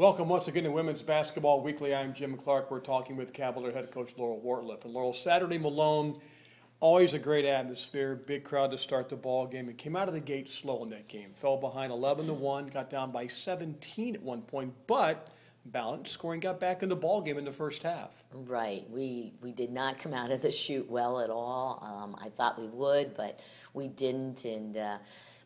Welcome once again to Women's Basketball Weekly. I'm Jim Clark. We're talking with Cavalier Head Coach Laurel Wartluft. And Laurel, Saturday, Malone, always a great atmosphere, big crowd to start the ball game. And came out of the gate slow in that game. Fell behind 11-1, got down by 17 at one point, but balanced scoring, got back in the ball game in the first half. Right. We did not come out of the chute well at all. I thought we would, but we didn't, and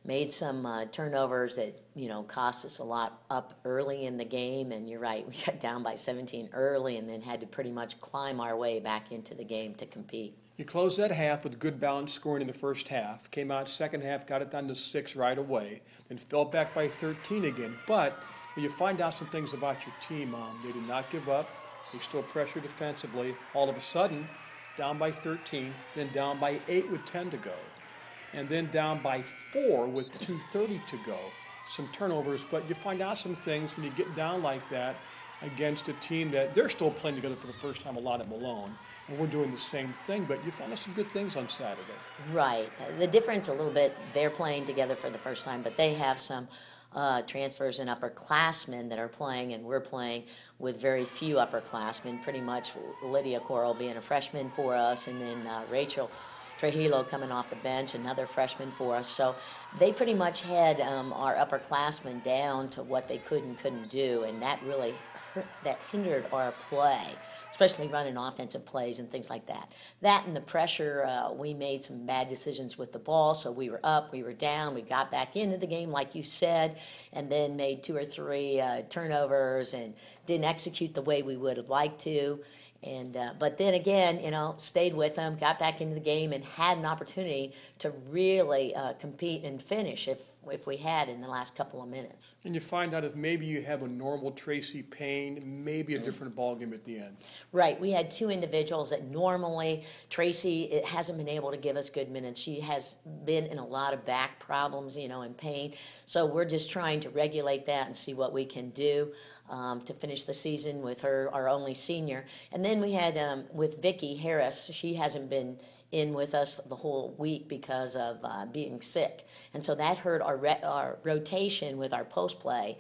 made some turnovers that, cost us a lot up early in the game. And you're right, we got down by 17 early and then had to pretty much climb our way back into the game to compete. You closed that half with good balanced scoring in the first half. Came out second half, got it down to 6 right away, then fell back by 13 again. But when you find out some things about your team, they did not give up. They still pressure defensively. All of a sudden, down by 13, then down by 8 with 10 to go. And then down by 4 with 2:30 to go. Some turnovers, but you find out some things when you get down like that against a team that they're still playing together for the first time a lot at Malone, and we're doing the same thing, but you found out some good things on Saturday. Right. The difference a little bit, they're playing together for the first time, but they have some transfers and upperclassmen that are playing, and we're playing with very few upperclassmen, pretty much Lydia Coral being a freshman for us, and then Rachel Trujillo coming off the bench, another freshman for us. So they pretty much had our upperclassmen down to what they could and couldn't do, and that really hindered our play, especially running offensive plays and things like that. That and the pressure, we made some bad decisions with the ball, so we were up, we were down, we got back into the game like you said, and then made 2 or 3 turnovers and didn't execute the way we would have liked to. And but then again, stayed with them, got back into the game, and had an opportunity to really compete and finish if we had in the last couple of minutes. And you find out if maybe you have a normal Tracy Payne, maybe a different ball game at the end. Right. We had 2 individuals that normally Tracy hasn't been able to give us good minutes. She has been in a lot of back problems, and pain. So we're just trying to regulate that and see what we can do to finish the season with her, our only senior. And then we had with Vicki Harris. She hasn't been in with us the whole week because of being sick. And so that hurt our rotation with our post play.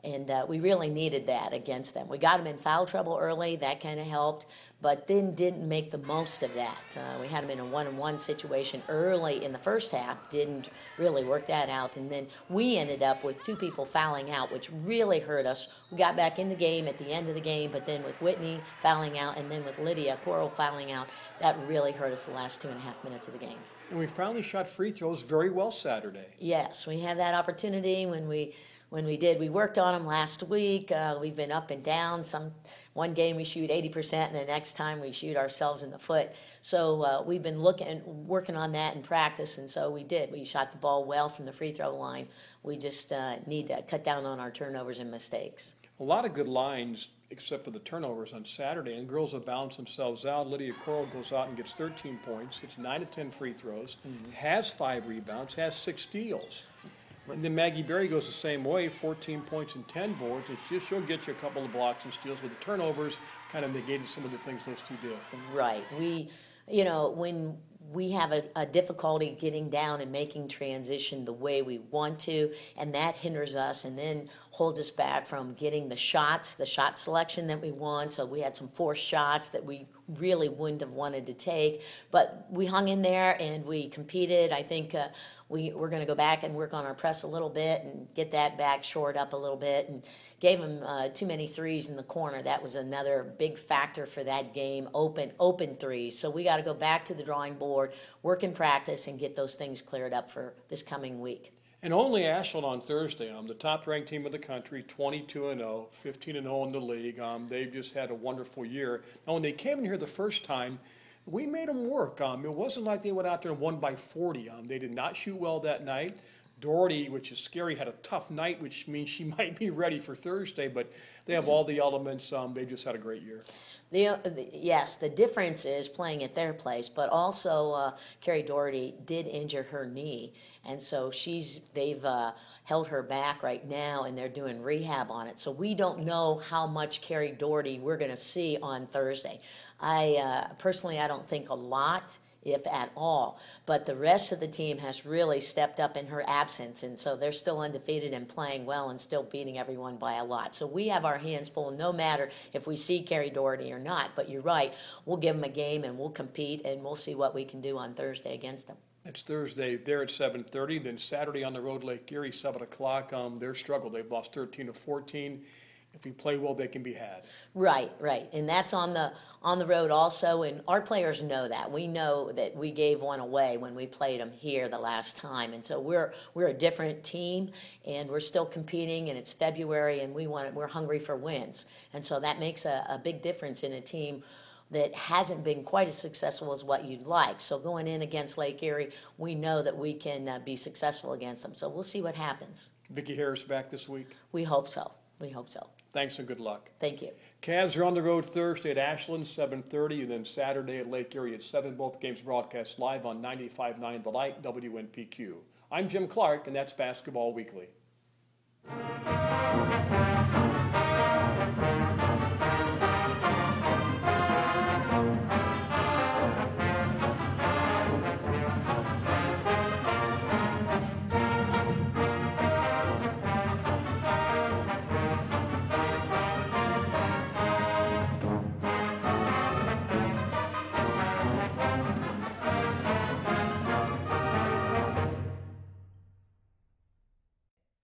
And we really needed that against them. We got them in foul trouble early. That kind of helped, but then didn't make the most of that. We had them in a 1-on-1 situation early in the first half. Didn't really work that out. And then we ended up with 2 people fouling out, which really hurt us. We got back in the game at the end of the game, but then with Whitney fouling out and then with Lydia Coral fouling out, that really hurt us the last 2.5 minutes of the game. And we finally shot free throws very well Saturday. Yes, we had that opportunity when we did. We worked on them last week. We've been up and down. One game we shoot 80%, and the next time we shoot ourselves in the foot. So we've been working on that in practice, and so we did. We shot the ball well from the free throw line. We just need to cut down on our turnovers and mistakes. A lot of good lines, except for the turnovers on Saturday, and girls have balanced themselves out. Lydia Coral goes out and gets 13 points, hits 9 of 10 free throws, has 5 rebounds, has 6 steals. And then Maggie Berry goes the same way, 14 points and 10 boards. She'll get you a couple of blocks and steals, with the turnovers kind of negated some of the things those 2 did. Right. When we have a difficulty getting down and making transition the way we want to, and that hinders us and then holds us back from getting the shot selection that we want. So we had some forced shots that we really wouldn't have wanted to take, but we hung in there and we competed. I think we're going to go back and work on our press a little bit and get that back shored up a little bit, and gave them too many threes in the corner. That was another big factor for that game, open threes. So we got to go back to the drawing board, work in practice, and get those things cleared up for this coming week. And only Ashland on Thursday, the top-ranked team of the country, 22-0, 15-0 in the league. They've just had a wonderful year. Now, when they came in here the first time, we made them work. It wasn't like they went out there and won by 40. They did not shoot well that night. Doherty, which is scary, had a tough night, which means she might be ready for Thursday, but they have all the elements. They just had a great year. Yes, the difference is playing at their place, but also Carrie Doherty did injure her knee, and so they've held her back right now, and they're doing rehab on it. So we don't know how much Carrie Doherty we're going to see on Thursday. Personally, I don't think a lot. if at all. But the rest of the team has really stepped up in her absence, and so they're still undefeated and playing well and still beating everyone by a lot. So we have our hands full, no matter if we see Carrie Doherty or not. But you're right, we'll give them a game and we'll compete and we'll see what we can do on Thursday against them. It's Thursday there at 7:30, then Saturday on the road, Lake Erie, 7 o'clock. Their struggle, they've lost 13 of 14. If we play well, they can be had. Right, and that's on the road also, and our players know that. We know that we gave one away when we played them here the last time, and so we're a different team, and we're still competing, and it's February, and we're hungry for wins, and so that makes a big difference in a team that hasn't been quite as successful as what you'd like. So going in against Lake Erie, we know that we can be successful against them. So we'll see what happens. Vicki Harris back this week? We hope so. Thanks and good luck. Thank you. Cavs are on the road Thursday at Ashland, 7:30, and then Saturday at Lake Erie at 7. Both games broadcast live on 95.9 The Light, WNPQ. I'm Jim Clark, and that's Basketball Weekly.